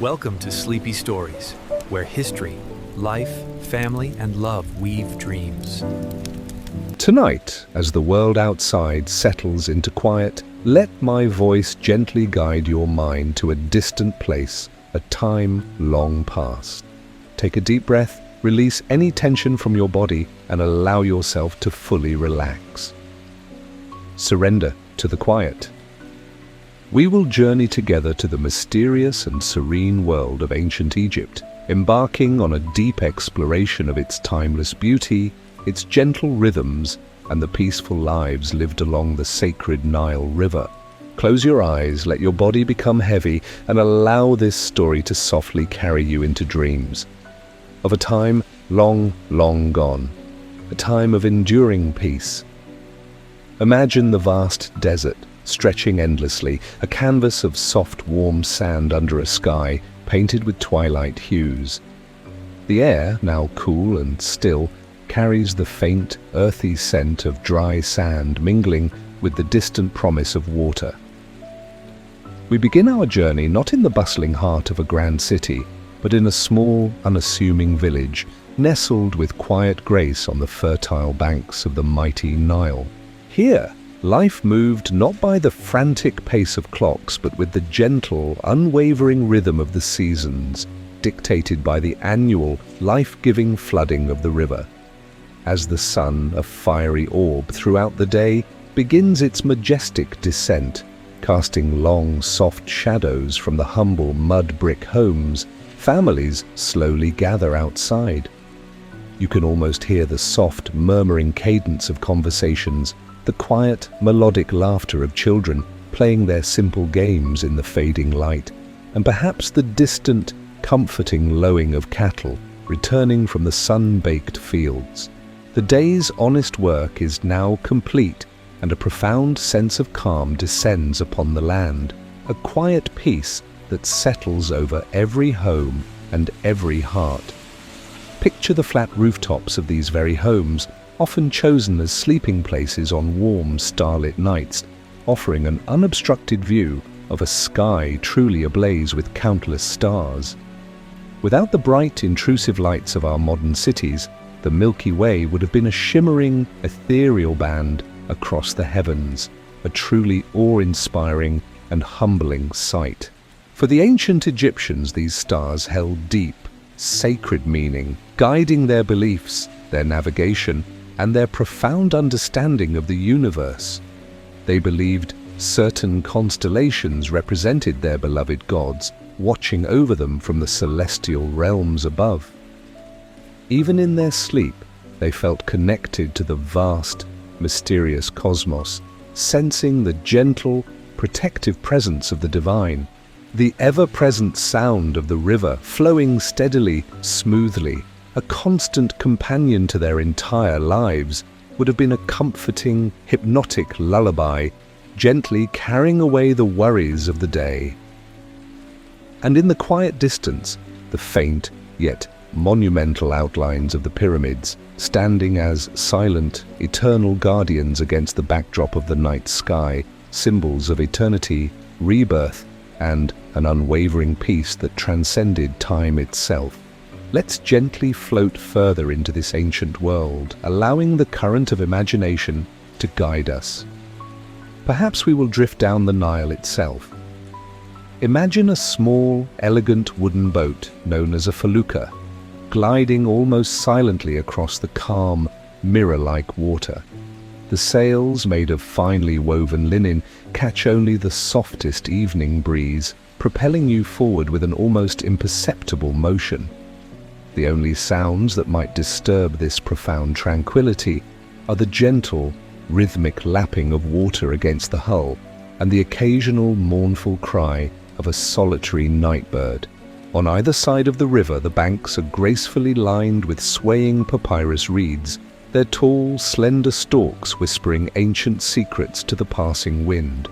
Welcome to Sleepy Stories, where history, life, family, and love weave dreams. Tonight, as the world outside settles into quiet, let my voice gently guide your mind to a distant place, a time long past. Take a deep breath, release any tension from your body, and allow yourself to fully relax. Surrender to the quiet. We will journey together to the mysterious and serene world of ancient Egypt, embarking on a deep exploration of its timeless beauty, its gentle rhythms, and the peaceful lives lived along the sacred Nile River. Close your eyes, let your body become heavy, and allow this story to softly carry you into dreams of a time long, long gone, a time of enduring peace. Imagine the vast desert, stretching endlessly, a canvas of soft, warm sand under a sky painted with twilight hues. The air, now cool and still, carries the faint, earthy scent of dry sand mingling with the distant promise of water. We begin our journey not in the bustling heart of a grand city, but in a small, unassuming village, nestled with quiet grace on the fertile banks of the mighty Nile. Here, life moved not by the frantic pace of clocks, but with the gentle, unwavering rhythm of the seasons, dictated by the annual, life-giving flooding of the river. As the sun, a fiery orb throughout the day, begins its majestic descent, casting long, soft shadows from the humble mud-brick homes, families slowly gather outside. You can almost hear the soft, murmuring cadence of conversations, the quiet, melodic laughter of children playing their simple games in the fading light, and perhaps the distant, comforting lowing of cattle returning from the sun-baked fields. The day's honest work is now complete, and a profound sense of calm descends upon the land, a quiet peace that settles over every home and every heart. Picture the flat rooftops of these very homes, often chosen as sleeping places on warm, starlit nights, offering an unobstructed view of a sky truly ablaze with countless stars. Without the bright, intrusive lights of our modern cities, the Milky Way would have been a shimmering, ethereal band across the heavens, a truly awe-inspiring and humbling sight. For the ancient Egyptians, these stars held deep, sacred meaning, guiding their beliefs, their navigation, and their profound understanding of the universe. They believed certain constellations represented their beloved gods, watching over them from the celestial realms above. Even in their sleep, they felt connected to the vast, mysterious cosmos, sensing the gentle, protective presence of the divine. The ever-present sound of the river flowing steadily, smoothly, a constant companion to their entire lives, would have been a comforting, hypnotic lullaby, gently carrying away the worries of the day. And in the quiet distance, the faint, yet monumental outlines of the pyramids, standing as silent, eternal guardians against the backdrop of the night sky, symbols of eternity, rebirth, and an unwavering peace that transcended time itself. Let's gently float further into this ancient world, allowing the current of imagination to guide us. Perhaps we will drift down the Nile itself. Imagine a small, elegant wooden boat known as a felucca, gliding almost silently across the calm, mirror-like water. The sails, made of finely woven linen, catch only the softest evening breeze, propelling you forward with an almost imperceptible motion. The only sounds that might disturb this profound tranquility are the gentle, rhythmic lapping of water against the hull and the occasional mournful cry of a solitary nightbird. On either side of the river, the banks are gracefully lined with swaying papyrus reeds, their tall, slender stalks whispering ancient secrets to the passing wind.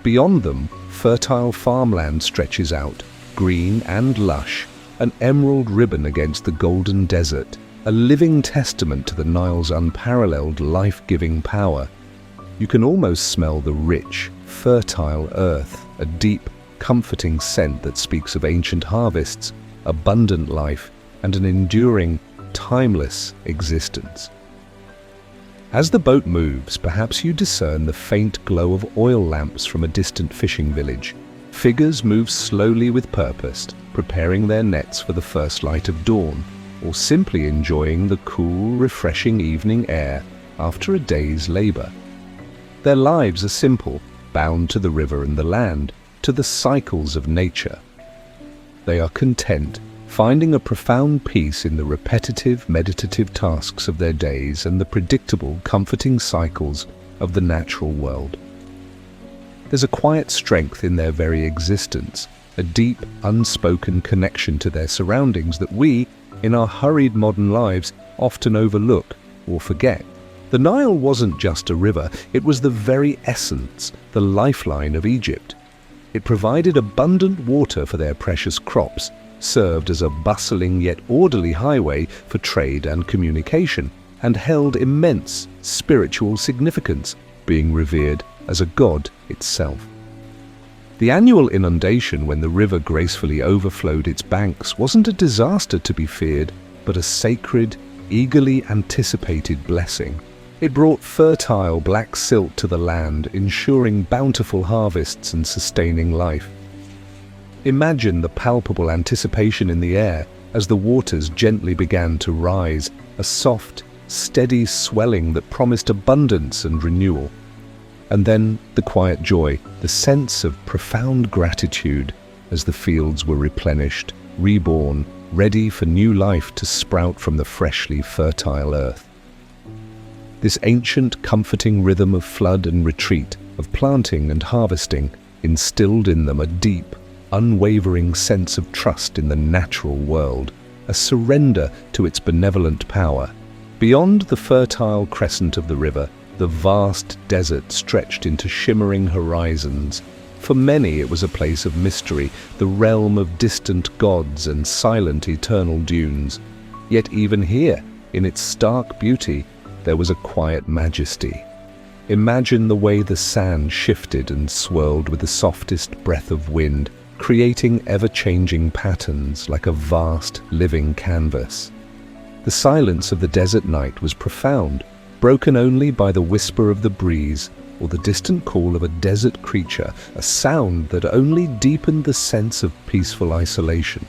Beyond them, fertile farmland stretches out, green and lush, an emerald ribbon against the golden desert, a living testament to the Nile's unparalleled life-giving power. You can almost smell the rich, fertile earth, a deep, comforting scent that speaks of ancient harvests, abundant life, and an enduring, timeless existence. As the boat moves, perhaps you discern the faint glow of oil lamps from a distant fishing village. Figures move slowly with purpose, preparing their nets for the first light of dawn, or simply enjoying the cool, refreshing evening air after a day's labor. Their lives are simple, bound to the river and the land, to the cycles of nature. They are content, finding a profound peace in the repetitive, meditative tasks of their days and the predictable, comforting cycles of the natural world. There's a quiet strength in their very existence, a deep, unspoken connection to their surroundings that we, in our hurried modern lives, often overlook or forget. The Nile wasn't just a river, it was the very essence, the lifeline of Egypt. It provided abundant water for their precious crops, served as a bustling yet orderly highway for trade and communication, and held immense spiritual significance, being revered as a god itself. The annual inundation when the river gracefully overflowed its banks wasn't a disaster to be feared, but a sacred, eagerly anticipated blessing. It brought fertile black silt to the land, ensuring bountiful harvests and sustaining life. Imagine the palpable anticipation in the air as the waters gently began to rise, a soft, steady swelling that promised abundance and renewal. And then the quiet joy, the sense of profound gratitude as the fields were replenished, reborn, ready for new life to sprout from the freshly fertile earth. This ancient, comforting rhythm of flood and retreat, of planting and harvesting, instilled in them a deep, unwavering sense of trust in the natural world, a surrender to its benevolent power. Beyond the fertile crescent of the river, the vast desert stretched into shimmering horizons. For many it was a place of mystery, the realm of distant gods and silent eternal dunes. Yet even here, in its stark beauty, there was a quiet majesty. Imagine the way the sand shifted and swirled with the softest breath of wind, creating ever-changing patterns like a vast, living canvas. The silence of the desert night was profound, broken only by the whisper of the breeze or the distant call of a desert creature, a sound that only deepened the sense of peaceful isolation.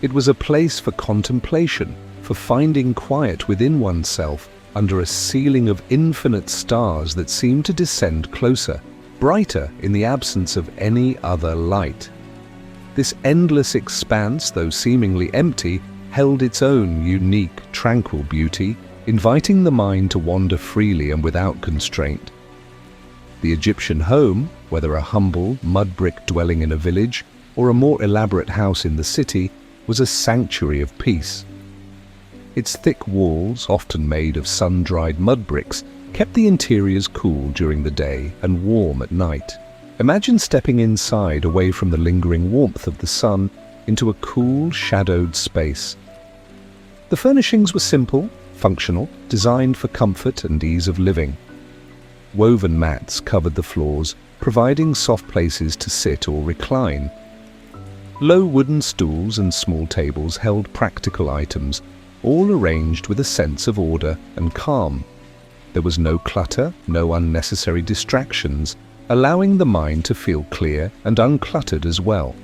It was a place for contemplation, for finding quiet within oneself under a ceiling of infinite stars that seemed to descend closer, brighter in the absence of any other light. This endless expanse, though seemingly empty, held its own unique, tranquil beauty, inviting the mind to wander freely and without constraint. The Egyptian home, whether a humble, mud-brick dwelling in a village or a more elaborate house in the city, was a sanctuary of peace. Its thick walls, often made of sun-dried mud bricks, kept the interiors cool during the day and warm at night. Imagine stepping inside, away from the lingering warmth of the sun, into a cool, shadowed space. The furnishings were simple, functional, designed for comfort and ease of living. Woven mats covered the floors, providing soft places to sit or recline. Low wooden stools and small tables held practical items, all arranged with a sense of order and calm. There was no clutter, no unnecessary distractions, allowing the mind to feel clear and uncluttered as well.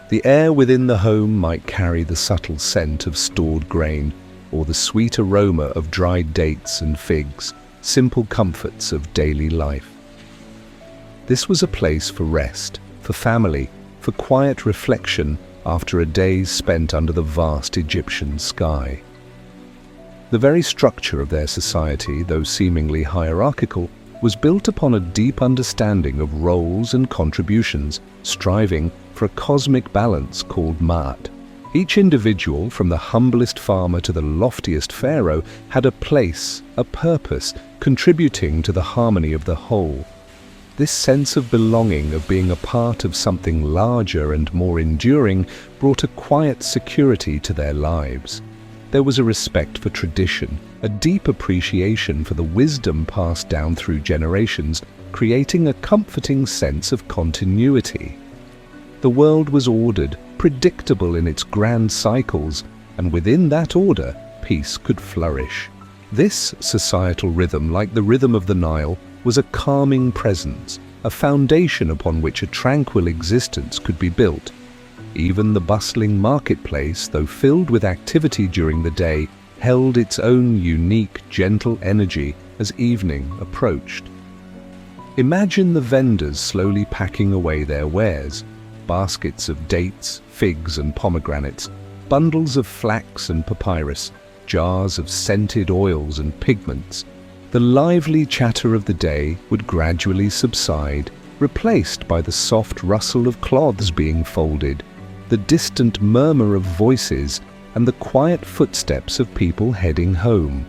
The air within the home might carry the subtle scent of stored grain or the sweet aroma of dried dates and figs, simple comforts of daily life. This was a place for rest, for family, for quiet reflection after a day spent under the vast Egyptian sky. The very structure of their society, though seemingly hierarchical, was built upon a deep understanding of roles and contributions, striving for a cosmic balance called Ma'at. Each individual, from the humblest farmer to the loftiest pharaoh, had a place, a purpose, contributing to the harmony of the whole. This sense of belonging, of being a part of something larger and more enduring, brought a quiet security to their lives. There was a respect for tradition, a deep appreciation for the wisdom passed down through generations, creating a comforting sense of continuity. The world was ordered, predictable in its grand cycles, and within that order, peace could flourish. This societal rhythm, like the rhythm of the Nile, was a calming presence, a foundation upon which a tranquil existence could be built. Even the bustling marketplace, though filled with activity during the day, held its own unique, gentle energy as evening approached. Imagine the vendors slowly packing away their wares, baskets of dates, figs and pomegranates, bundles of flax and papyrus, jars of scented oils and pigments. The lively chatter of the day would gradually subside, replaced by the soft rustle of cloths being folded, the distant murmur of voices, and the quiet footsteps of people heading home.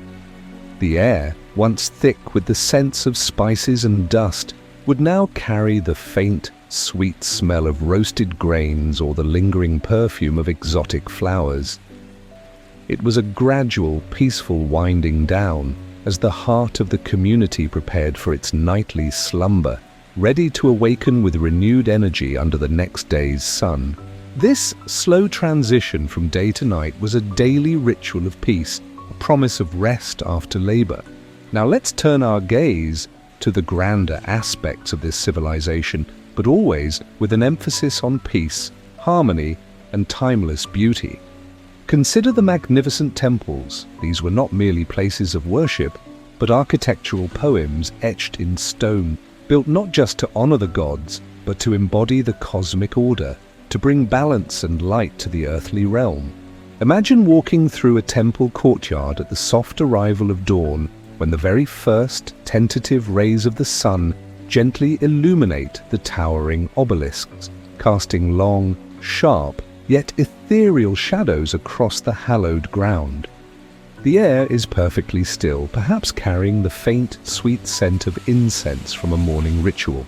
The air, once thick with the scents of spices and dust, would now carry the faint, sweet smell of roasted grains or the lingering perfume of exotic flowers. It was a gradual, peaceful winding down as the heart of the community prepared for its nightly slumber, ready to awaken with renewed energy under the next day's sun. This slow transition from day to night was a daily ritual of peace, a promise of rest after labor. Now let's turn our gaze to the grander aspects of this civilization, but always with an emphasis on peace, harmony, and timeless beauty. Consider the magnificent temples. These were not merely places of worship, but architectural poems etched in stone, built not just to honor the gods, but to embody the cosmic order, to bring balance and light to the earthly realm. Imagine walking through a temple courtyard at the soft arrival of dawn, when the very first tentative rays of the sun gently illuminate the towering obelisks, casting long, sharp, yet ethereal shadows across the hallowed ground. The air is perfectly still, perhaps carrying the faint, sweet scent of incense from a morning ritual.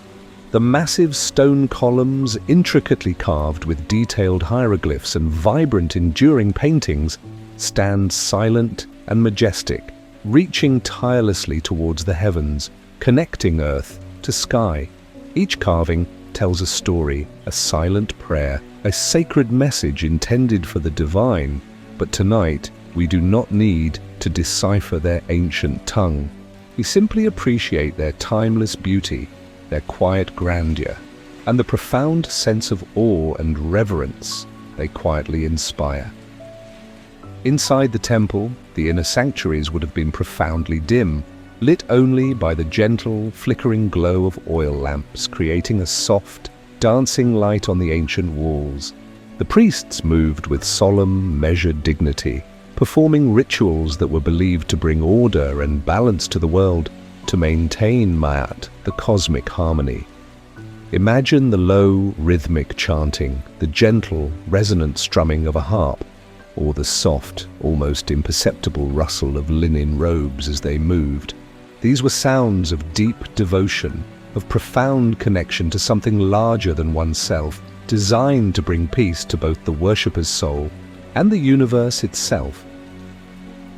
The massive stone columns, intricately carved with detailed hieroglyphs and vibrant, enduring paintings, stand silent and majestic, reaching tirelessly towards the heavens, connecting earth to sky. Each carving tells a story, a silent prayer, a sacred message intended for the divine. But tonight, we do not need to decipher their ancient tongue. We simply appreciate their timeless beauty, their quiet grandeur, and the profound sense of awe and reverence they quietly inspire. Inside the temple, the inner sanctuaries would have been profoundly dim, lit only by the gentle, flickering glow of oil lamps, creating a soft, dancing light on the ancient walls. The priests moved with solemn, measured dignity, performing rituals that were believed to bring order and balance to the world, to maintain Ma'at, the cosmic harmony. Imagine the low, rhythmic chanting, the gentle, resonant strumming of a harp, or the soft, almost imperceptible rustle of linen robes as they moved. These were sounds of deep devotion, of profound connection to something larger than oneself, designed to bring peace to both the worshipper's soul and the universe itself.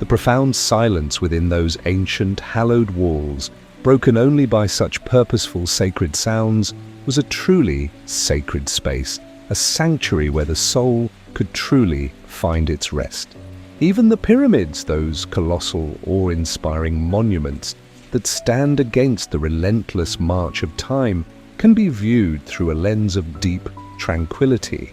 The profound silence within those ancient, hallowed walls, broken only by such purposeful sacred sounds, was a truly sacred space, a sanctuary where the soul could truly find its rest. Even the pyramids, those colossal, awe-inspiring monuments that stand against the relentless march of time, can be viewed through a lens of deep tranquility.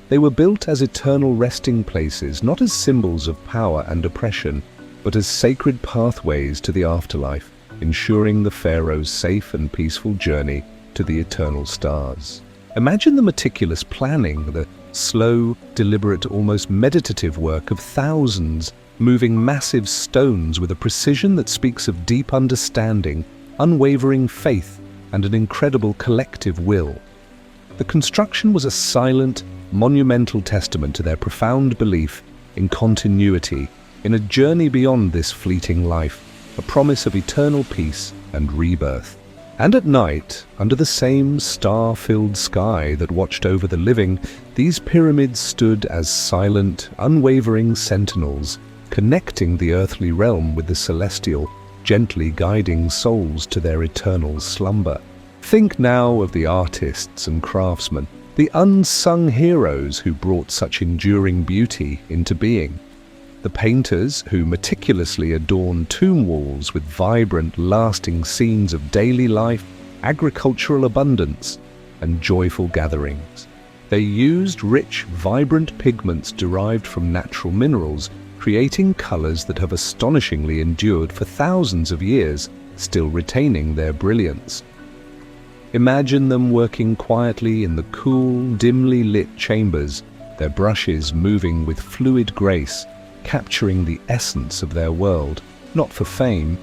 They were built as eternal resting places, not as symbols of power and oppression, but as sacred pathways to the afterlife, ensuring the pharaoh's safe and peaceful journey to the eternal stars. Imagine the meticulous planning, the slow, deliberate, almost meditative work of thousands moving massive stones with a precision that speaks of deep understanding, unwavering faith, and an incredible collective will. The construction was a silent, monumental testament to their profound belief in continuity, in a journey beyond this fleeting life, a promise of eternal peace and rebirth. And at night, under the same star-filled sky that watched over the living, these pyramids stood as silent, unwavering sentinels, connecting the earthly realm with the celestial, gently guiding souls to their eternal slumber. Think now of the artists and craftsmen, the unsung heroes who brought such enduring beauty into being. The painters who meticulously adorned tomb walls with vibrant, lasting scenes of daily life, agricultural abundance, and joyful gatherings. They used rich, vibrant pigments derived from natural minerals, creating colors that have astonishingly endured for thousands of years, still retaining their brilliance. Imagine them working quietly in the cool, dimly lit chambers, their brushes moving with fluid grace, capturing the essence of their world, not for fame,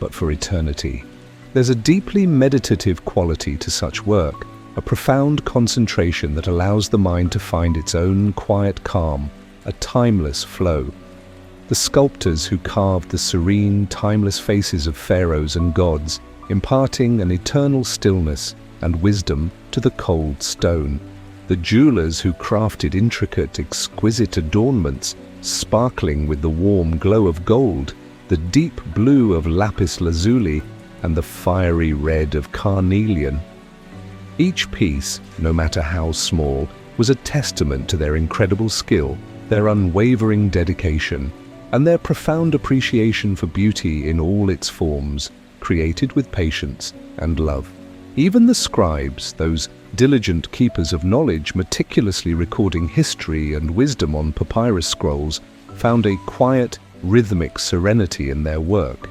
but for eternity. There's a deeply meditative quality to such work, a profound concentration that allows the mind to find its own quiet calm, a timeless flow. The sculptors who carved the serene, timeless faces of pharaohs and gods, imparting an eternal stillness and wisdom to the cold stone. The jewelers who crafted intricate, exquisite adornments, sparkling with the warm glow of gold, the deep blue of lapis lazuli, and the fiery red of carnelian. Each piece, no matter how small, was a testament to their incredible skill, their unwavering dedication, and their profound appreciation for beauty in all its forms, created with patience and love. Even the scribes, those diligent keepers of knowledge meticulously recording history and wisdom on papyrus scrolls, found a quiet, rhythmic serenity in their work.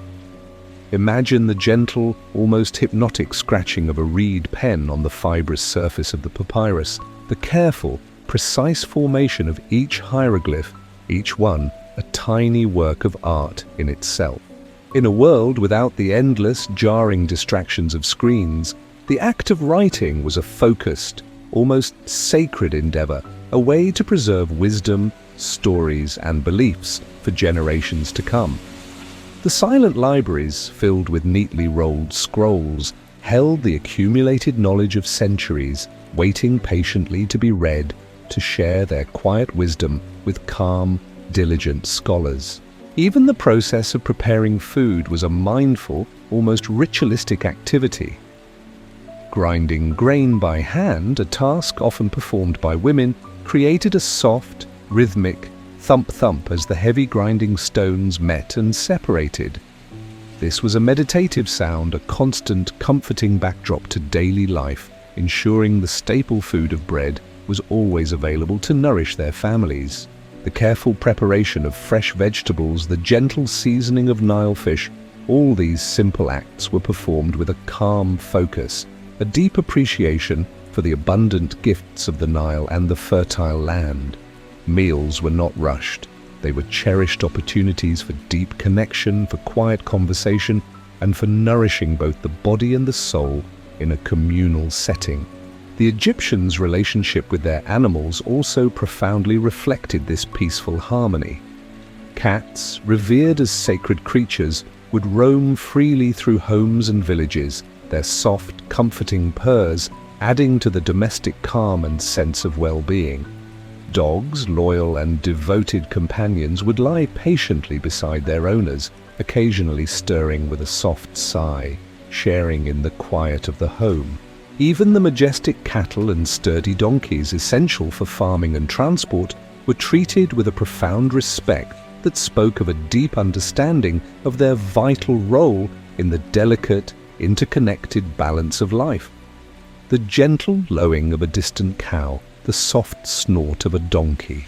Imagine the gentle, almost hypnotic scratching of a reed pen on the fibrous surface of the papyrus, the careful, precise formation of each hieroglyph, each one a tiny work of art in itself. In a world without the endless, jarring distractions of screens, the act of writing was a focused, almost sacred endeavor, a way to preserve wisdom, stories, and beliefs for generations to come. The silent libraries, filled with neatly rolled scrolls, held the accumulated knowledge of centuries, waiting patiently to be read, to share their quiet wisdom with calm, diligent scholars. Even the process of preparing food was a mindful, almost ritualistic activity. Grinding grain by hand, a task often performed by women, created a soft, rhythmic thump-thump as the heavy grinding stones met and separated. This was a meditative sound, a constant, comforting backdrop to daily life, ensuring the staple food of bread was always available to nourish their families. The careful preparation of fresh vegetables, the gentle seasoning of Nile fish, all these simple acts were performed with a calm focus, a deep appreciation for the abundant gifts of the Nile and the fertile land. Meals were not rushed. They were cherished opportunities for deep connection, for quiet conversation, and for nourishing both the body and the soul in a communal setting. The Egyptians' relationship with their animals also profoundly reflected this peaceful harmony. Cats, revered as sacred creatures, would roam freely through homes and villages, their soft, comforting purrs adding to the domestic calm and sense of well-being. Dogs, loyal and devoted companions, would lie patiently beside their owners, occasionally stirring with a soft sigh, sharing in the quiet of the home. Even the majestic cattle and sturdy donkeys essential for farming and transport were treated with a profound respect that spoke of a deep understanding of their vital role in the delicate, interconnected balance of life. The gentle lowing of a distant cow, the soft snort of a donkey.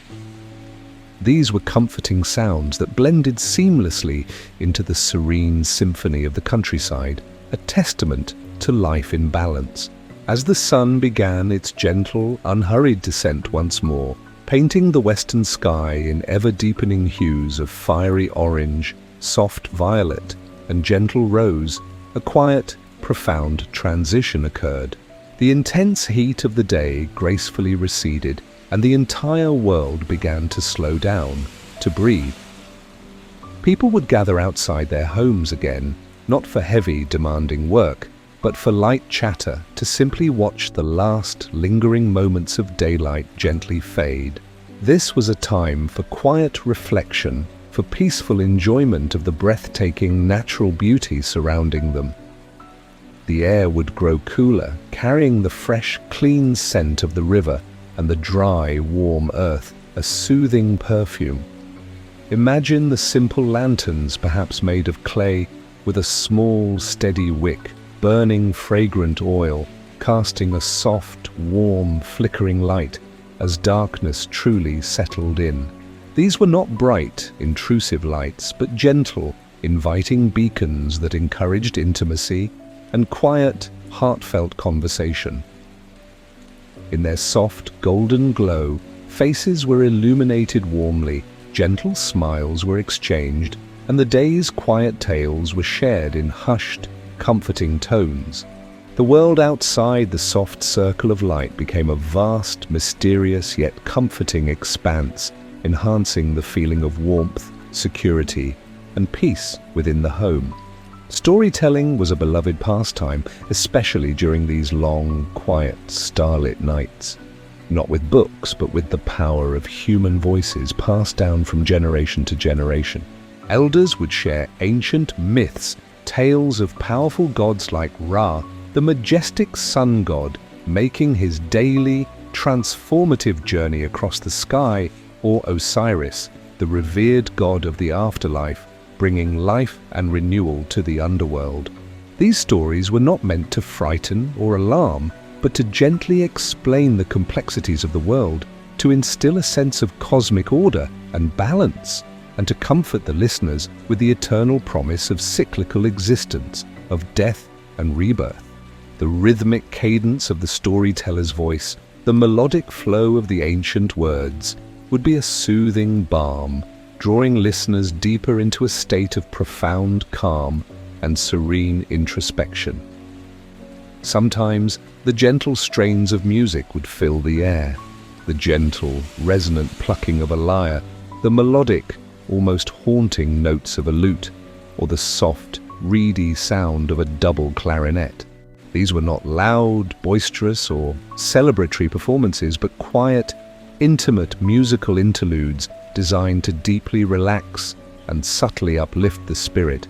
These were comforting sounds that blended seamlessly into the serene symphony of the countryside, a testament to life in balance. As the sun began its gentle, unhurried descent once more, painting the western sky in ever-deepening hues of fiery orange, soft violet, and gentle rose, a quiet, profound transition occurred. The intense heat of the day gracefully receded, and the entire world began to slow down, to breathe. People would gather outside their homes again, not for heavy, demanding work, but for light chatter, to simply watch the last lingering moments of daylight gently fade. This was a time for quiet reflection, for peaceful enjoyment of the breathtaking natural beauty surrounding them. The air would grow cooler, carrying the fresh, clean scent of the river and the dry, warm earth, a soothing perfume. Imagine the simple lanterns, perhaps made of clay, with a small, steady wick, burning fragrant oil, casting a soft, warm, flickering light as darkness truly settled in. These were not bright, intrusive lights, but gentle, inviting beacons that encouraged intimacy and quiet, heartfelt conversation. In their soft, golden glow, faces were illuminated warmly, gentle smiles were exchanged, and the day's quiet tales were shared in hushed, comforting tones. The world outside the soft circle of light became a vast, mysterious yet comforting expanse, enhancing the feeling of warmth, security, and peace within the home. Storytelling was a beloved pastime, especially during these long, quiet, starlit nights. Not with books, but with the power of human voices passed down from generation to generation. Elders would share ancient myths, tales of powerful gods like Ra, the majestic sun god, making his daily, transformative journey across the sky, or Osiris, the revered god of the afterlife, bringing life and renewal to the underworld. These stories were not meant to frighten or alarm, but to gently explain the complexities of the world, to instill a sense of cosmic order and balance, and to comfort the listeners with the eternal promise of cyclical existence, of death and rebirth. The rhythmic cadence of the storyteller's voice, the melodic flow of the ancient words, would be a soothing balm, drawing listeners deeper into a state of profound calm and serene introspection. Sometimes the gentle strains of music would fill the air, the gentle, resonant plucking of a lyre, the melodic, almost haunting notes of a lute, or the soft, reedy sound of a double clarinet. These were not loud, boisterous, or celebratory performances, but quiet, intimate musical interludes designed to deeply relax and subtly uplift the spirit.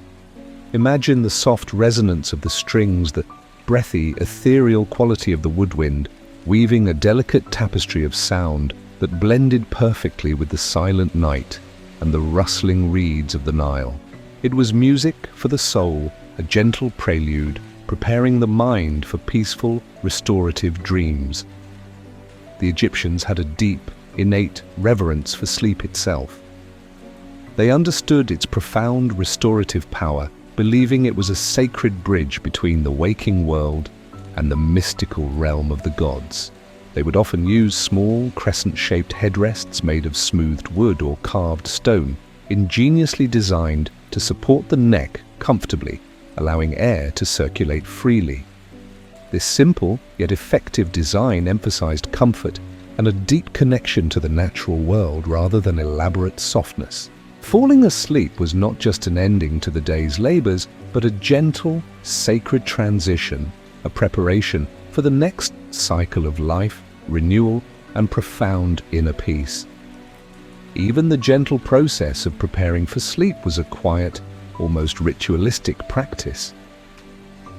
Imagine the soft resonance of the strings, the breathy, ethereal quality of the woodwind, weaving a delicate tapestry of sound that blended perfectly with the silent night and the rustling reeds of the Nile. It was music for the soul, a gentle prelude, preparing the mind for peaceful, restorative dreams. The Egyptians had a deep, innate reverence for sleep itself. They understood its profound restorative power, believing it was a sacred bridge between the waking world and the mystical realm of the gods. They would often use small, crescent-shaped headrests made of smoothed wood or carved stone, ingeniously designed to support the neck comfortably, allowing air to circulate freely. This simple yet effective design emphasized comfort and a deep connection to the natural world rather than elaborate softness. Falling asleep was not just an ending to the day's labors, but a gentle, sacred transition, a preparation for the next cycle of life, renewal, and profound inner peace. Even the gentle process of preparing for sleep was a quiet, almost ritualistic practice.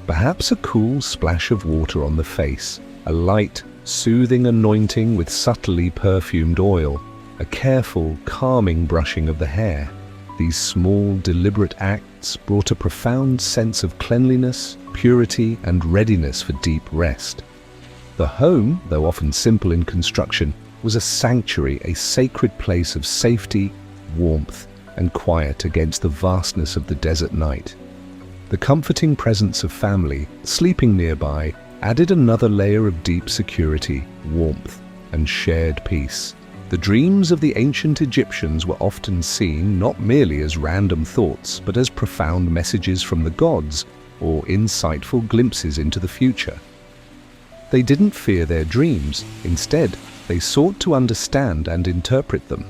Perhaps a cool splash of water on the face, a light, soothing anointing with subtly perfumed oil, a careful, calming brushing of the hair. These small, deliberate acts brought a profound sense of cleanliness, purity, and readiness for deep rest. The home, though often simple in construction, was a sanctuary, a sacred place of safety, warmth, and quiet against the vastness of the desert night. The comforting presence of family, sleeping nearby, added another layer of deep security, warmth, and shared peace. The dreams of the ancient Egyptians were often seen not merely as random thoughts, but as profound messages from the gods, or insightful glimpses into the future. They didn't fear their dreams. Instead, they sought to understand and interpret them.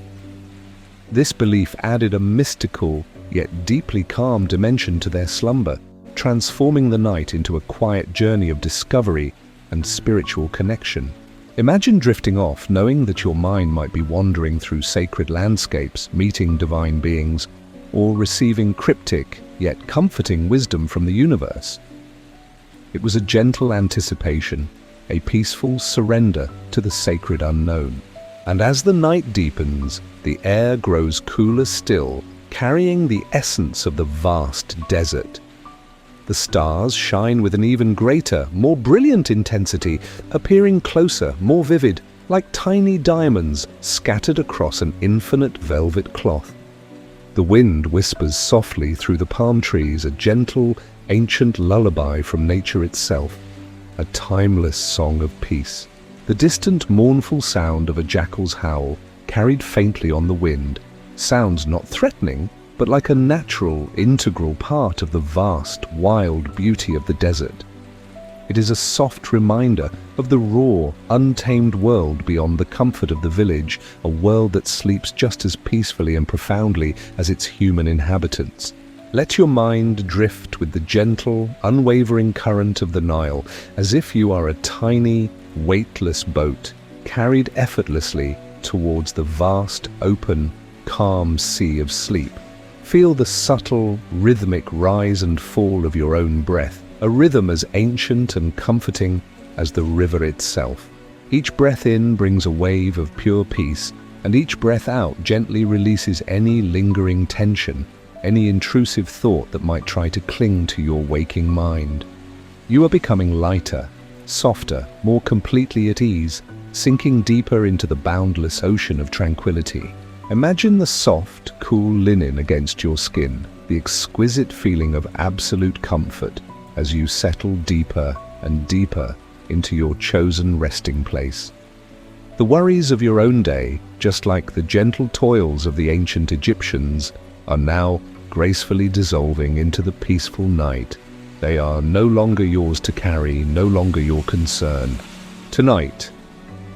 This belief added a mystical, yet deeply calm dimension to their slumber, transforming the night into a quiet journey of discovery and spiritual connection. Imagine drifting off, knowing that your mind might be wandering through sacred landscapes, meeting divine beings, or receiving cryptic, yet comforting wisdom from the universe. It was a gentle anticipation, a peaceful surrender to the sacred unknown. And as the night deepens, the air grows cooler still, carrying the essence of the vast desert. The stars shine with an even greater, more brilliant intensity, appearing closer, more vivid, like tiny diamonds scattered across an infinite velvet cloth. The wind whispers softly through the palm trees, a gentle, ancient lullaby from nature itself, a timeless song of peace. The distant, mournful sound of a jackal's howl, carried faintly on the wind, sounds not threatening, but like a natural, integral part of the vast, wild beauty of the desert. It is a soft reminder of the raw, untamed world beyond the comfort of the village, a world that sleeps just as peacefully and profoundly as its human inhabitants. Let your mind drift with the gentle, unwavering current of the Nile, as if you are a tiny, weightless boat, carried effortlessly towards the vast, open, calm sea of sleep. Feel the subtle, rhythmic rise and fall of your own breath, a rhythm as ancient and comforting as the river itself. Each breath in brings a wave of pure peace, and each breath out gently releases any lingering tension, any intrusive thought that might try to cling to your waking mind. You are becoming lighter, softer, more completely at ease, sinking deeper into the boundless ocean of tranquility. Imagine the soft, cool linen against your skin, the exquisite feeling of absolute comfort as you settle deeper and deeper into your chosen resting place. The worries of your own day, just like the gentle toils of the ancient Egyptians, are now gracefully dissolving into the peaceful night. They are no longer yours to carry, no longer your concern. Tonight,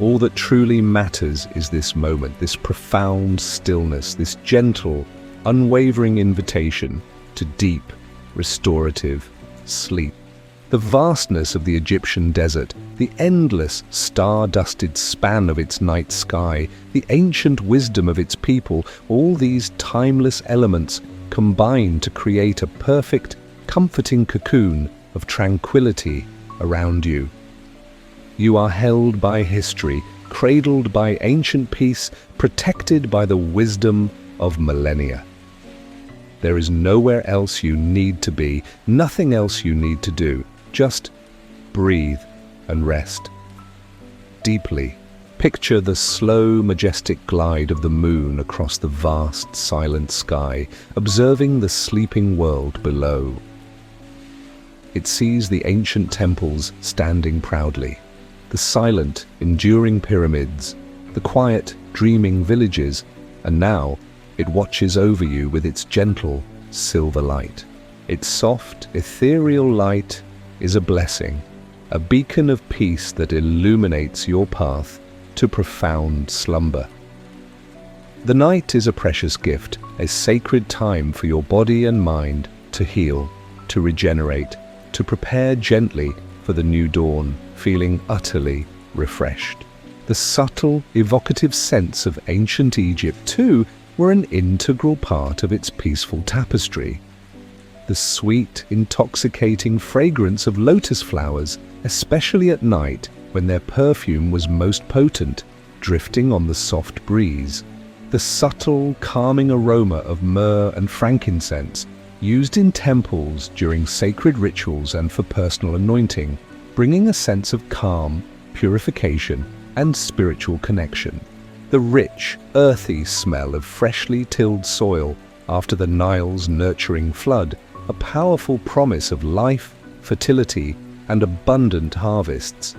all that truly matters is this moment, this profound stillness, this gentle, unwavering invitation to deep, restorative sleep. The vastness of the Egyptian desert, the endless, star-dusted span of its night sky, the ancient wisdom of its people, all these timeless elements combine to create a perfect, comforting cocoon of tranquility around you. You are held by history, cradled by ancient peace, protected by the wisdom of millennia. There is nowhere else you need to be, nothing else you need to do. Just breathe and rest. Deeply, picture the slow, majestic glide of the moon across the vast, silent sky, observing the sleeping world below. It sees the ancient temples standing proudly, the silent, enduring pyramids, the quiet, dreaming villages, and now it watches over you with its gentle, silver light. Its soft, ethereal light is a blessing, a beacon of peace that illuminates your path to profound slumber. The night is a precious gift, a sacred time for your body and mind to heal, to regenerate, to prepare gently for the new dawn, feeling utterly refreshed. The subtle, evocative scents of ancient Egypt, too, were an integral part of its peaceful tapestry. The sweet, intoxicating fragrance of lotus flowers, especially at night when their perfume was most potent, drifting on the soft breeze. The subtle, calming aroma of myrrh and frankincense, used in temples during sacred rituals and for personal anointing, bringing a sense of calm, purification, and spiritual connection. The rich, earthy smell of freshly tilled soil after the Nile's nurturing flood, a powerful promise of life, fertility, and abundant harvests.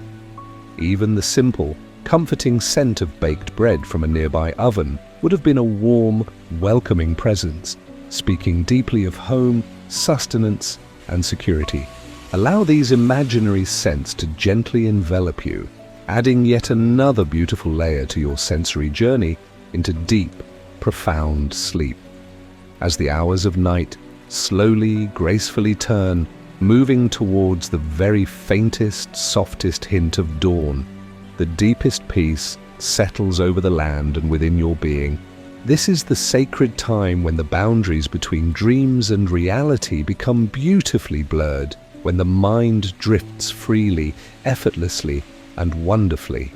Even the simple, comforting scent of baked bread from a nearby oven would have been a warm, welcoming presence, speaking deeply of home, sustenance, and security. Allow these imaginary scents to gently envelop you, adding yet another beautiful layer to your sensory journey into deep, profound sleep. As the hours of night slowly, gracefully turn, moving towards the very faintest, softest hint of dawn, the deepest peace settles over the land and within your being. This is the sacred time when the boundaries between dreams and reality become beautifully blurred, when the mind drifts freely, effortlessly, and wonderfully.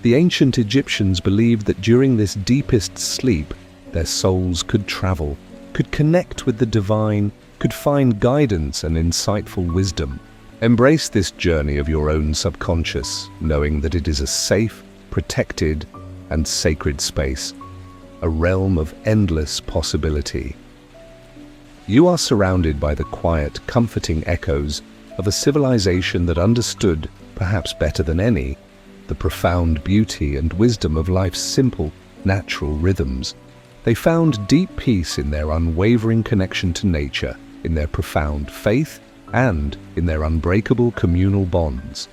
The ancient Egyptians believed that during this deepest sleep, their souls could travel, could connect with the divine, could find guidance and insightful wisdom. Embrace this journey of your own subconscious, knowing that it is a safe, protected, and sacred space, a realm of endless possibility. You are surrounded by the quiet, comforting echoes of a civilization that understood, perhaps better than any, the profound beauty and wisdom of life's simple, natural rhythms. They found deep peace in their unwavering connection to nature, in their profound faith, and in their unbreakable communal bonds.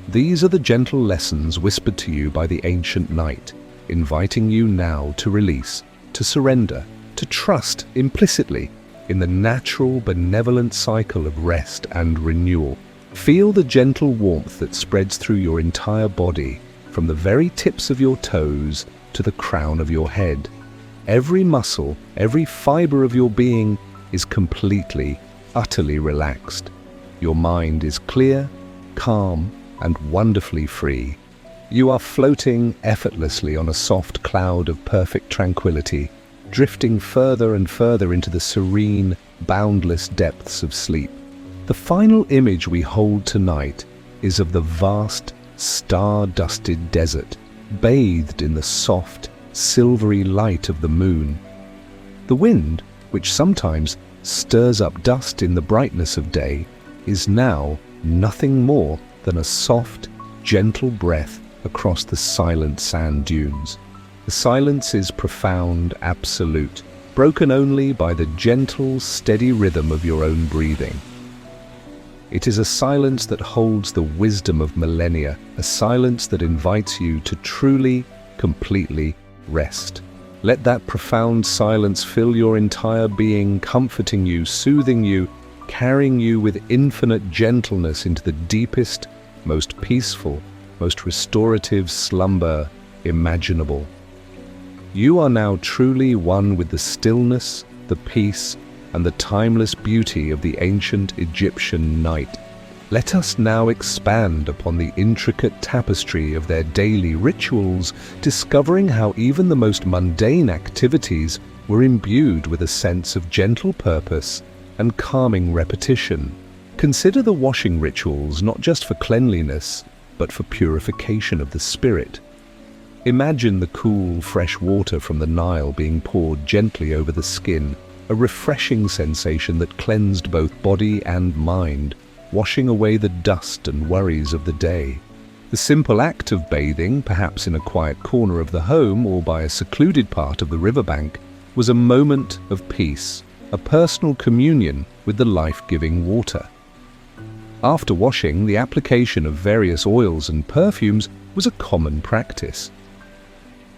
These are the gentle lessons whispered to you by the ancient night, inviting you now to release, to surrender, to trust implicitly in the natural, benevolent cycle of rest and renewal. Feel the gentle warmth that spreads through your entire body, from the very tips of your toes to the crown of your head. Every muscle, every fiber of your being is completely, utterly relaxed. Your mind is clear, calm, and wonderfully free. You are floating effortlessly on a soft cloud of perfect tranquility, drifting further and further into the serene, boundless depths of sleep. The final image we hold tonight is of the vast, star-dusted desert, bathed in the soft, silvery light of the moon. The wind, which sometimes stirs up dust in the brightness of day, is now nothing more than a soft, gentle breath across the silent sand dunes. The silence is profound, absolute, broken only by the gentle, steady rhythm of your own breathing. It is a silence that holds the wisdom of millennia, a silence that invites you to truly, completely rest. Let that profound silence fill your entire being, comforting you, soothing you, carrying you with infinite gentleness into the deepest, most peaceful, most restorative slumber imaginable. You are now truly one with the stillness, the peace, and the timeless beauty of the ancient Egyptian night. Let us now expand upon the intricate tapestry of their daily rituals, discovering how even the most mundane activities were imbued with a sense of gentle purpose and calming repetition. Consider the washing rituals not just for cleanliness, but for purification of the spirit. Imagine the cool, fresh water from the Nile being poured gently over the skin, a refreshing sensation that cleansed both body and mind, washing away the dust and worries of the day. The simple act of bathing, perhaps in a quiet corner of the home or by a secluded part of the riverbank, was a moment of peace, a personal communion with the life-giving water. After washing, the application of various oils and perfumes was a common practice.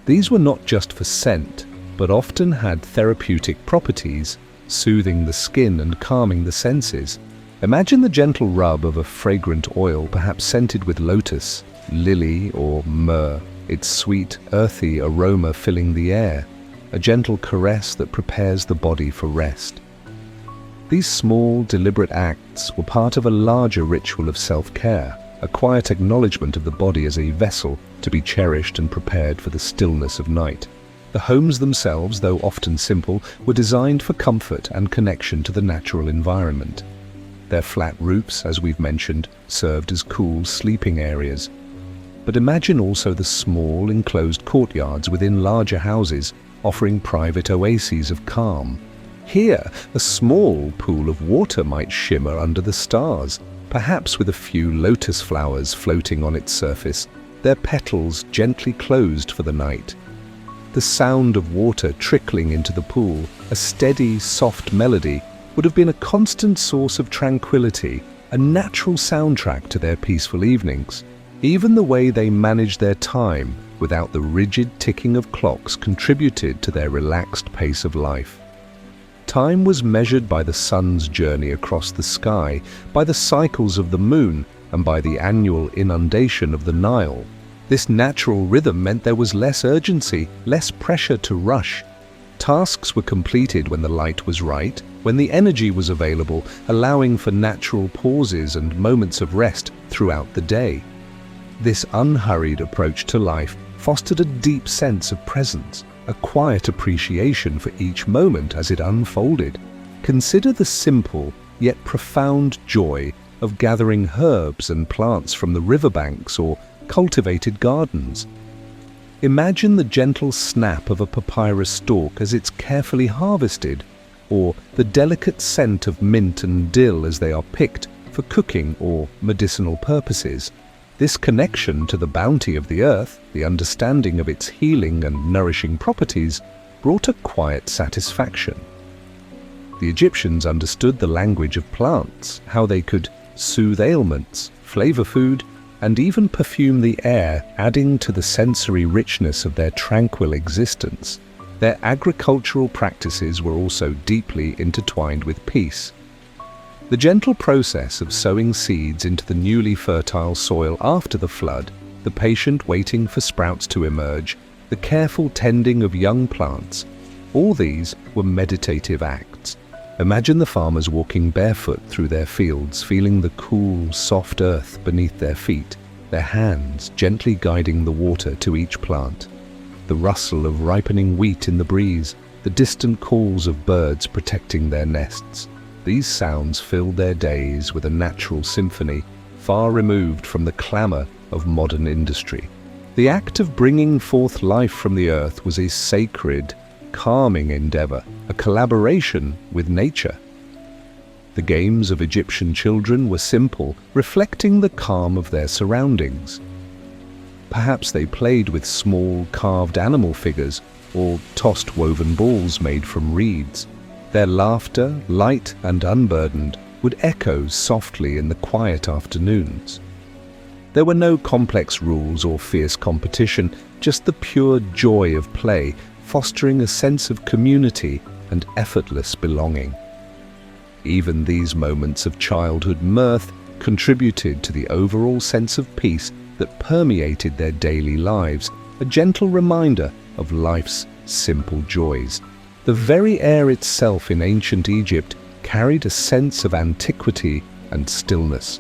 These were not just for scent, but often had therapeutic properties, soothing the skin and calming the senses. Imagine the gentle rub of a fragrant oil, perhaps scented with lotus, lily, or myrrh, its sweet, earthy aroma filling the air, a gentle caress that prepares the body for rest. These small, deliberate acts were part of a larger ritual of self-care, a quiet acknowledgement of the body as a vessel to be cherished and prepared for the stillness of night. The homes themselves, though often simple, were designed for comfort and connection to the natural environment. Their flat roofs, as we've mentioned, served as cool sleeping areas. But imagine also the small, enclosed courtyards within larger houses, offering private oases of calm. Here, a small pool of water might shimmer under the stars, perhaps with a few lotus flowers floating on its surface, their petals gently closed for the night. The sound of water trickling into the pool, a steady, soft melody, would have been a constant source of tranquility, a natural soundtrack to their peaceful evenings. Even the way they managed their time without the rigid ticking of clocks contributed to their relaxed pace of life. Time was measured by the sun's journey across the sky, by the cycles of the moon, and by the annual inundation of the Nile. This natural rhythm meant there was less urgency, less pressure to rush. Tasks were completed when the light was right, when the energy was available, allowing for natural pauses and moments of rest throughout the day. This unhurried approach to life fostered a deep sense of presence, a quiet appreciation for each moment as it unfolded. Consider the simple yet profound joy of gathering herbs and plants from the riverbanks or cultivated gardens. Imagine the gentle snap of a papyrus stalk as it's carefully harvested, or the delicate scent of mint and dill as they are picked for cooking or medicinal purposes. This connection to the bounty of the earth, the understanding of its healing and nourishing properties, brought a quiet satisfaction. The Egyptians understood the language of plants, how they could soothe ailments, flavor food, and even perfume the air, adding to the sensory richness of their tranquil existence. Their agricultural practices were also deeply intertwined with peace. The gentle process of sowing seeds into the newly fertile soil after the flood, the patient waiting for sprouts to emerge, the careful tending of young plants, all these were meditative acts. Imagine the farmers walking barefoot through their fields, feeling the cool, soft earth beneath their feet, their hands gently guiding the water to each plant. The rustle of ripening wheat in the breeze, the distant calls of birds protecting their nests. These sounds filled their days with a natural symphony, far removed from the clamor of modern industry. The act of bringing forth life from the earth was a sacred, calming endeavor, a collaboration with nature. The games of Egyptian children were simple, reflecting the calm of their surroundings. Perhaps they played with small, carved animal figures or tossed woven balls made from reeds. Their laughter, light and unburdened, would echo softly in the quiet afternoons. There were no complex rules or fierce competition, just the pure joy of play, fostering a sense of community and effortless belonging. Even these moments of childhood mirth contributed to the overall sense of peace that permeated their daily lives, a gentle reminder of life's simple joys. The very air itself in ancient Egypt carried a sense of antiquity and stillness.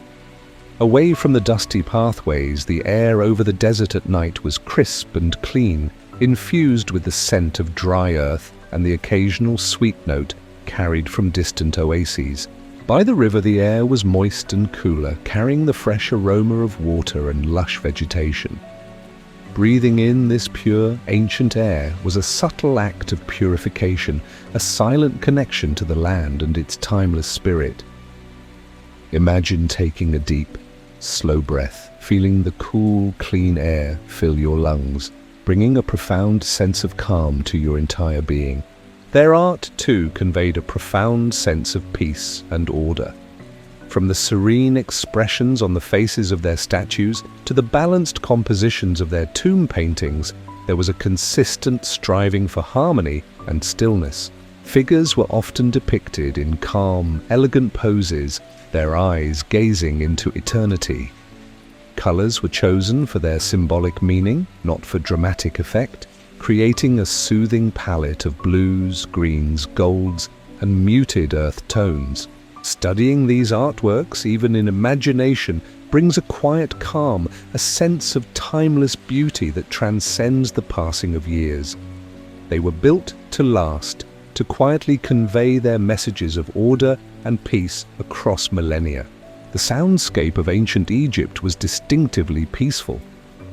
Away from the dusty pathways, the air over the desert at night was crisp and clean, infused with the scent of dry earth and the occasional sweet note carried from distant oases. By the river the air was moist and cooler, carrying the fresh aroma of water and lush vegetation. Breathing in this pure, ancient air was a subtle act of purification, a silent connection to the land and its timeless spirit. Imagine taking a deep, slow breath, feeling the cool, clean air fill your lungs, bringing a profound sense of calm to your entire being. Their art, too, conveyed a profound sense of peace and order. From the serene expressions on the faces of their statues to the balanced compositions of their tomb paintings, there was a consistent striving for harmony and stillness. Figures were often depicted in calm, elegant poses, their eyes gazing into eternity. Colors were chosen for their symbolic meaning, not for dramatic effect, creating a soothing palette of blues, greens, golds, and muted earth tones. Studying these artworks, even in imagination, brings a quiet calm, a sense of timeless beauty that transcends the passing of years. They were built to last, to quietly convey their messages of order and peace across millennia. The soundscape of ancient Egypt was distinctively peaceful.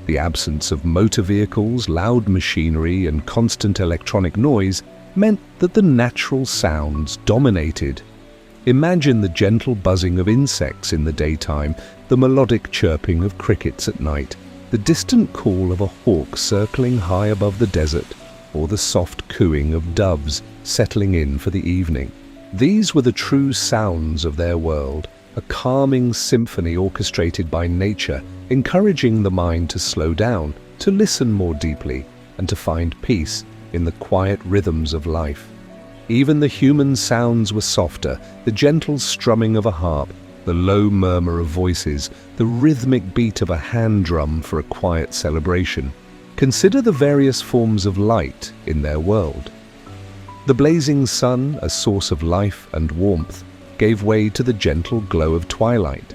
The absence of motor vehicles, loud machinery, and constant electronic noise meant that the natural sounds dominated. Imagine the gentle buzzing of insects in the daytime, the melodic chirping of crickets at night, the distant call of a hawk circling high above the desert, or the soft cooing of doves settling in for the evening. These were the true sounds of their world, a calming symphony orchestrated by nature, encouraging the mind to slow down, to listen more deeply, and to find peace in the quiet rhythms of life. Even the human sounds were softer, the gentle strumming of a harp, the low murmur of voices, the rhythmic beat of a hand drum for a quiet celebration. Consider the various forms of light in their world. The blazing sun, a source of life and warmth, gave way to the gentle glow of twilight.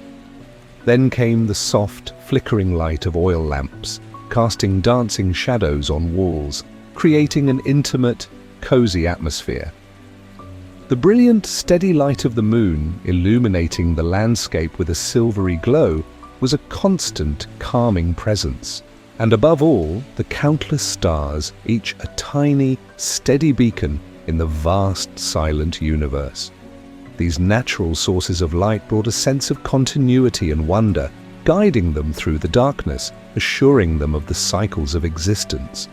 Then came the soft, flickering light of oil lamps, casting dancing shadows on walls, creating an intimate, cozy atmosphere. The brilliant, steady light of the moon, illuminating the landscape with a silvery glow, was a constant, calming presence. And above all, the countless stars, each a tiny, steady beacon in the vast, silent universe. These natural sources of light brought a sense of continuity and wonder, guiding them through the darkness, assuring them of the cycles of existence.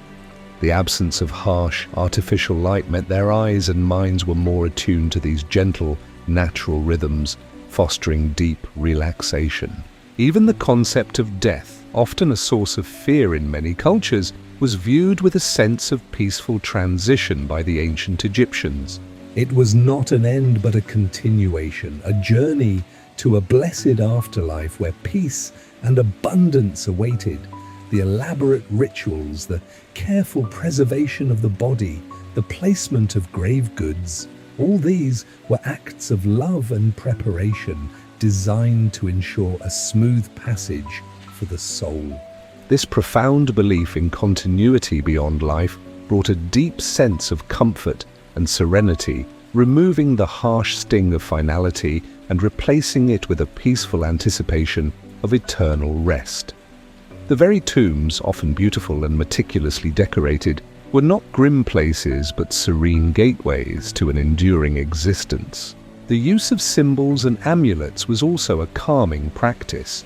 The absence of harsh, artificial light meant their eyes and minds were more attuned to these gentle, natural rhythms, fostering deep relaxation. Even the concept of death, often a source of fear in many cultures, was viewed with a sense of peaceful transition by the ancient Egyptians. It was not an end but a continuation, a journey to a blessed afterlife where peace and abundance awaited. The elaborate rituals, the careful preservation of the body, the placement of grave goods, all these were acts of love and preparation designed to ensure a smooth passage for the soul. This profound belief in continuity beyond life brought a deep sense of comfort and serenity, removing the harsh sting of finality and replacing it with a peaceful anticipation of eternal rest. The very tombs, often beautiful and meticulously decorated, were not grim places but serene gateways to an enduring existence. The use of symbols and amulets was also a calming practice.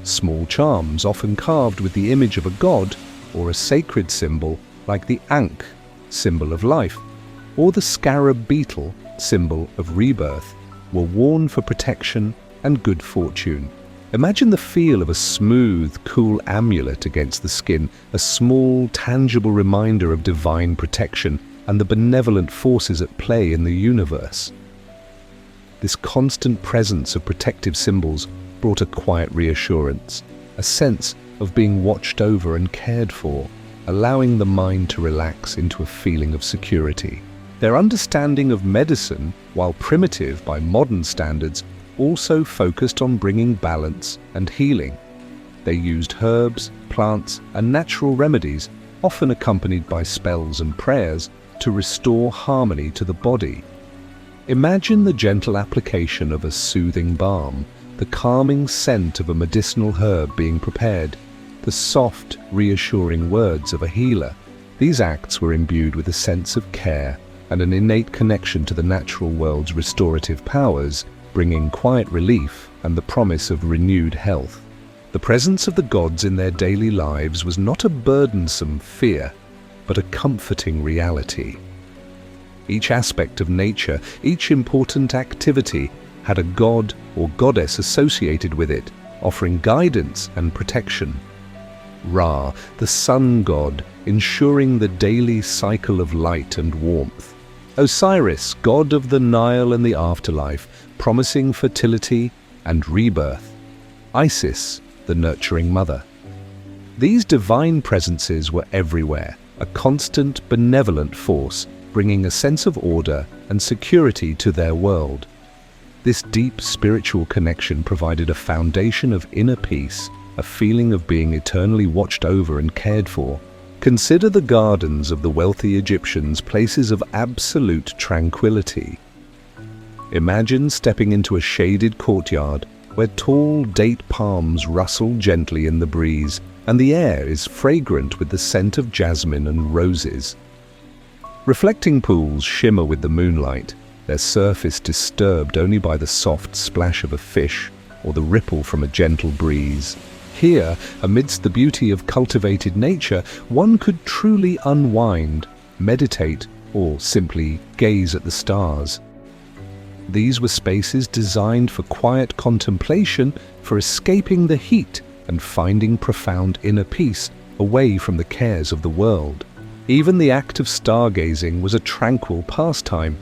Small charms, often carved with the image of a god or a sacred symbol like the ankh, symbol of life, or the scarab beetle, symbol of rebirth, were worn for protection and good fortune. Imagine the feel of a smooth, cool amulet against the skin, a small, tangible reminder of divine protection and the benevolent forces at play in the universe. This constant presence of protective symbols brought a quiet reassurance, a sense of being watched over and cared for, allowing the mind to relax into a feeling of security. Their understanding of medicine, while primitive by modern standards, also focused on bringing balance and healing. They used herbs, plants, and natural remedies, often accompanied by spells and prayers, to restore harmony to the body. Imagine the gentle application of a soothing balm, the calming scent of a medicinal herb being prepared, the soft, reassuring words of a healer. These acts were imbued with a sense of care and an innate connection to the natural world's restorative powers, bringing quiet relief and the promise of renewed health. The presence of the gods in their daily lives was not a burdensome fear, but a comforting reality. Each aspect of nature, each important activity, had a god or goddess associated with it, offering guidance and protection. Ra, the sun god, ensuring the daily cycle of light and warmth. Osiris, god of the Nile and the afterlife, promising fertility and rebirth. Isis, the nurturing mother. These divine presences were everywhere, a constant, benevolent force, bringing a sense of order and security to their world. This deep spiritual connection provided a foundation of inner peace, a feeling of being eternally watched over and cared for. Consider the gardens of the wealthy Egyptians places of absolute tranquility. Imagine stepping into a shaded courtyard where tall date palms rustle gently in the breeze and the air is fragrant with the scent of jasmine and roses. Reflecting pools shimmer with the moonlight, their surface disturbed only by the soft splash of a fish or the ripple from a gentle breeze. Here, amidst the beauty of cultivated nature, one could truly unwind, meditate, or simply gaze at the stars. These were spaces designed for quiet contemplation, for escaping the heat and finding profound inner peace away from the cares of the world. Even the act of stargazing was a tranquil pastime.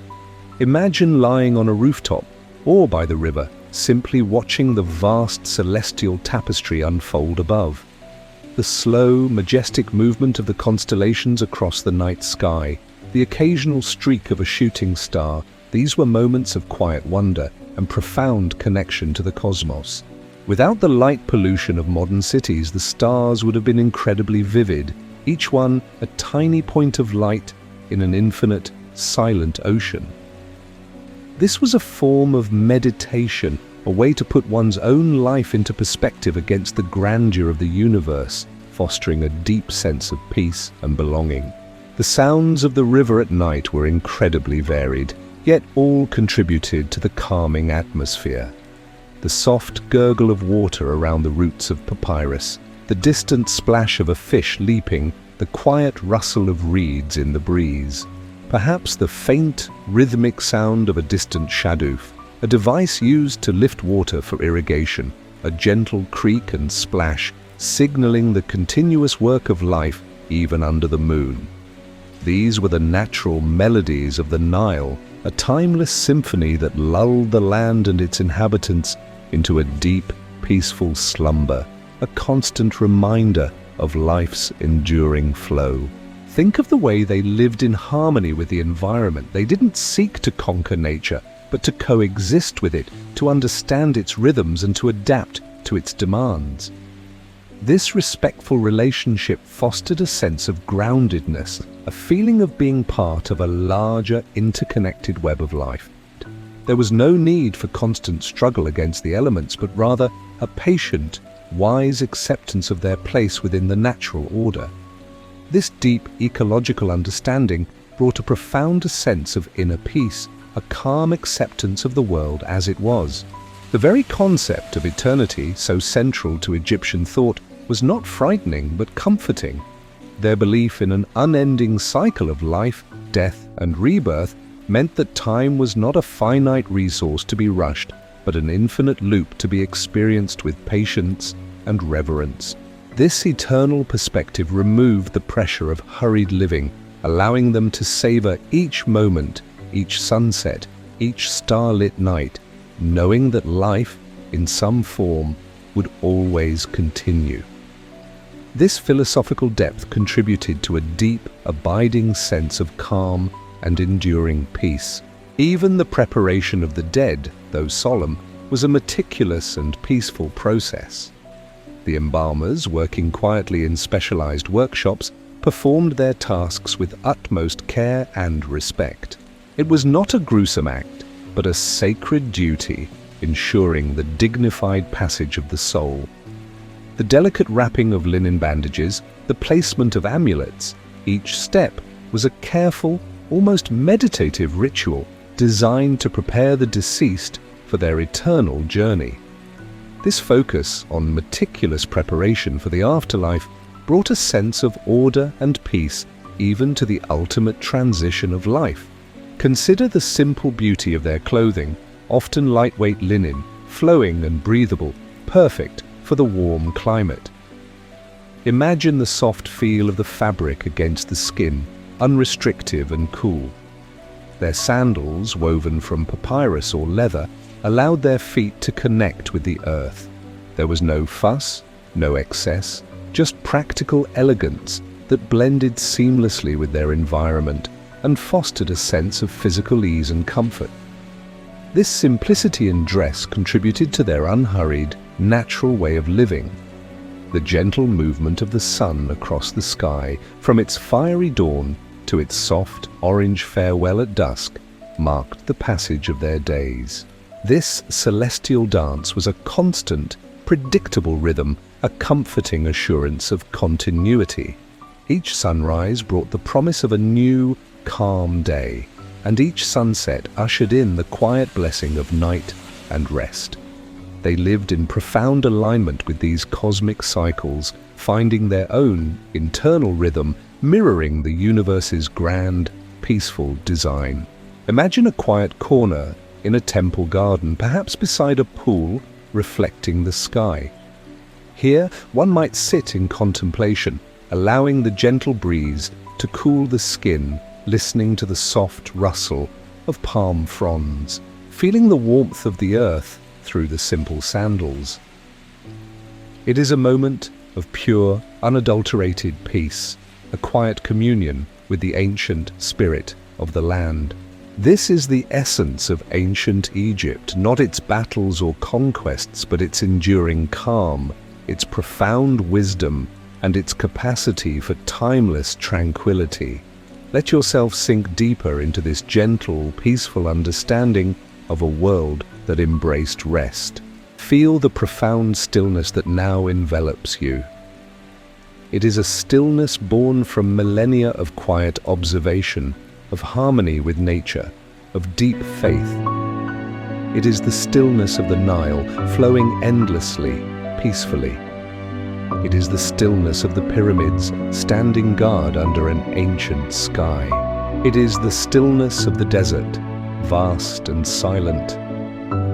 Imagine lying on a rooftop or by the river, simply watching the vast celestial tapestry unfold above. The slow, majestic movement of the constellations across the night sky, the occasional streak of a shooting star, these were moments of quiet wonder and profound connection to the cosmos. Without the light pollution of modern cities, the stars would have been incredibly vivid, each one a tiny point of light in an infinite, silent ocean. This was a form of meditation, a way to put one's own life into perspective against the grandeur of the universe, fostering a deep sense of peace and belonging. The sounds of the river at night were incredibly varied, yet all contributed to the calming atmosphere. The soft gurgle of water around the roots of papyrus, the distant splash of a fish leaping, the quiet rustle of reeds in the breeze. Perhaps the faint, rhythmic sound of a distant shadoof, a device used to lift water for irrigation, a gentle creak and splash, signaling the continuous work of life even under the moon. These were the natural melodies of the Nile, a timeless symphony that lulled the land and its inhabitants into a deep, peaceful slumber, a constant reminder of life's enduring flow. Think of the way they lived in harmony with the environment. They didn't seek to conquer nature, but to coexist with it, to understand its rhythms and to adapt to its demands. This respectful relationship fostered a sense of groundedness, a feeling of being part of a larger, interconnected web of life. There was no need for constant struggle against the elements, but rather a patient, wise acceptance of their place within the natural order. This deep ecological understanding brought a profound sense of inner peace, a calm acceptance of the world as it was. The very concept of eternity, so central to Egyptian thought, was not frightening but comforting. Their belief in an unending cycle of life, death, and rebirth meant that time was not a finite resource to be rushed, but an infinite loop to be experienced with patience and reverence. This eternal perspective removed the pressure of hurried living, allowing them to savor each moment, each sunset, each starlit night, knowing that life, in some form, would always continue. This philosophical depth contributed to a deep, abiding sense of calm and enduring peace. Even the preparation of the dead, though solemn, was a meticulous and peaceful process. The embalmers, working quietly in specialized workshops, performed their tasks with utmost care and respect. It was not a gruesome act, but a sacred duty, ensuring the dignified passage of the soul. The delicate wrapping of linen bandages, the placement of amulets, each step was a careful, almost meditative ritual designed to prepare the deceased for their eternal journey. This focus on meticulous preparation for the afterlife brought a sense of order and peace even to the ultimate transition of life. Consider the simple beauty of their clothing, often lightweight linen, flowing and breathable, perfect for the warm climate. Imagine the soft feel of the fabric against the skin, unrestrictive and cool. Their sandals, woven from papyrus or leather, allowed their feet to connect with the earth. There was no fuss, no excess, just practical elegance that blended seamlessly with their environment and fostered a sense of physical ease and comfort. This simplicity in dress contributed to their unhurried, natural way of living. The gentle movement of the sun across the sky, from its fiery dawn to its soft, orange farewell at dusk, marked the passage of their days. This celestial dance was a constant, predictable rhythm, a comforting assurance of continuity. Each sunrise brought the promise of a new, calm day, and each sunset ushered in the quiet blessing of night and rest. They lived in profound alignment with these cosmic cycles, finding their own internal rhythm, mirroring the universe's grand, peaceful design. Imagine a quiet corner in a temple garden, perhaps beside a pool reflecting the sky. Here, one might sit in contemplation, allowing the gentle breeze to cool the skin, listening to the soft rustle of palm fronds, feeling the warmth of the earth through the simple sandals. It is a moment of pure, unadulterated peace, a quiet communion with the ancient spirit of the land. This is the essence of ancient Egypt, not its battles or conquests, but its enduring calm, its profound wisdom, and its capacity for timeless tranquility. Let yourself sink deeper into this gentle, peaceful understanding of a world that embraced rest. Feel the profound stillness that now envelops you. It is a stillness born from millennia of quiet observation, of harmony with nature, of deep faith. It is the stillness of the Nile, flowing endlessly, peacefully. It is the stillness of the pyramids, standing guard under an ancient sky. It is the stillness of the desert, vast and silent.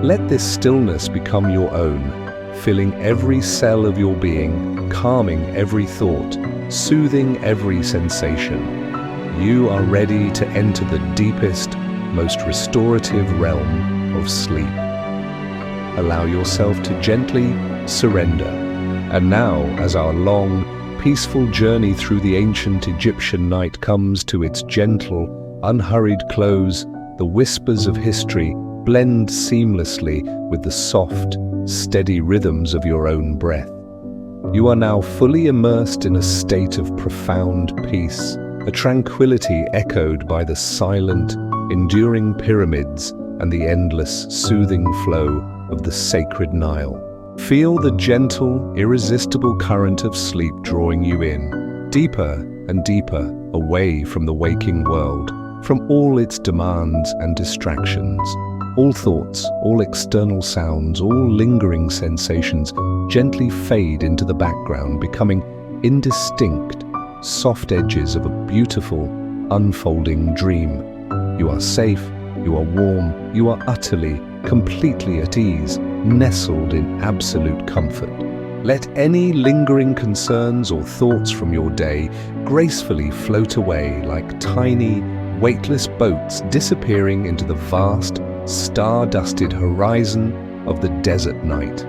Let this stillness become your own, filling every cell of your being, calming every thought, soothing every sensation. You are ready to enter the deepest, most restorative realm of sleep. Allow yourself to gently surrender. And now, as our long, peaceful journey through the ancient Egyptian night comes to its gentle, unhurried close, the whispers of history blend seamlessly with the soft, steady rhythms of your own breath. You are now fully immersed in a state of profound peace, a tranquility echoed by the silent, enduring pyramids and the endless, soothing flow of the sacred Nile. Feel the gentle, irresistible current of sleep drawing you in, deeper and deeper away from the waking world, from all its demands and distractions. All thoughts, all external sounds, all lingering sensations gently fade into the background, becoming indistinct, soft edges of a beautiful, unfolding dream. You are safe, you are warm, you are utterly, completely at ease, nestled in absolute comfort. Let any lingering concerns or thoughts from your day gracefully float away like tiny, weightless boats disappearing into the vast, star-dusted horizon of the desert night.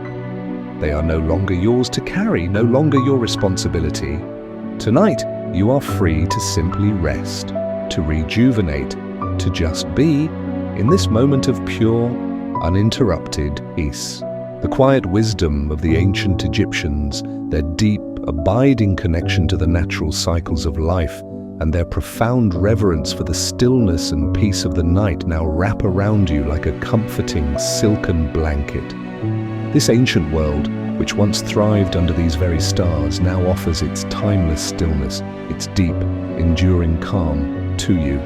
They are no longer yours to carry, no longer your responsibility. Tonight, you are free to simply rest, to rejuvenate, to just be in this moment of pure, uninterrupted peace. The quiet wisdom of the ancient Egyptians, their deep, abiding connection to the natural cycles of life, and their profound reverence for the stillness and peace of the night now wrap around you like a comforting silken blanket. This ancient world, which once thrived under these very stars, now offers its timeless stillness, its deep, enduring calm to you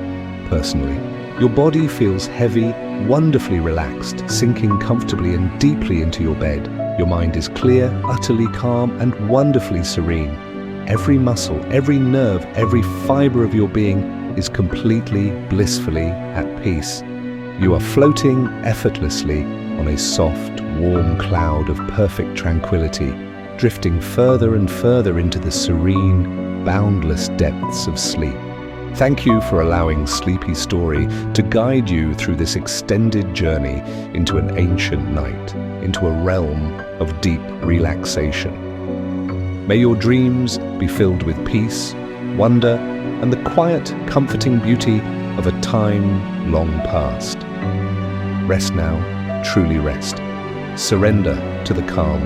personally. Your body feels heavy, wonderfully relaxed, sinking comfortably and deeply into your bed. Your mind is clear, utterly calm, and wonderfully serene. Every muscle, every nerve, every fiber of your being is completely, blissfully at peace. You are floating effortlessly on a soft, warm cloud of perfect tranquility, drifting further and further into the serene, boundless depths of sleep. Thank you for allowing Sleepy Story to guide you through this extended journey into an ancient night, into a realm of deep relaxation. May your dreams be filled with peace, wonder, and the quiet, comforting beauty of a time long past. Rest now, truly rest. Surrender to the calm.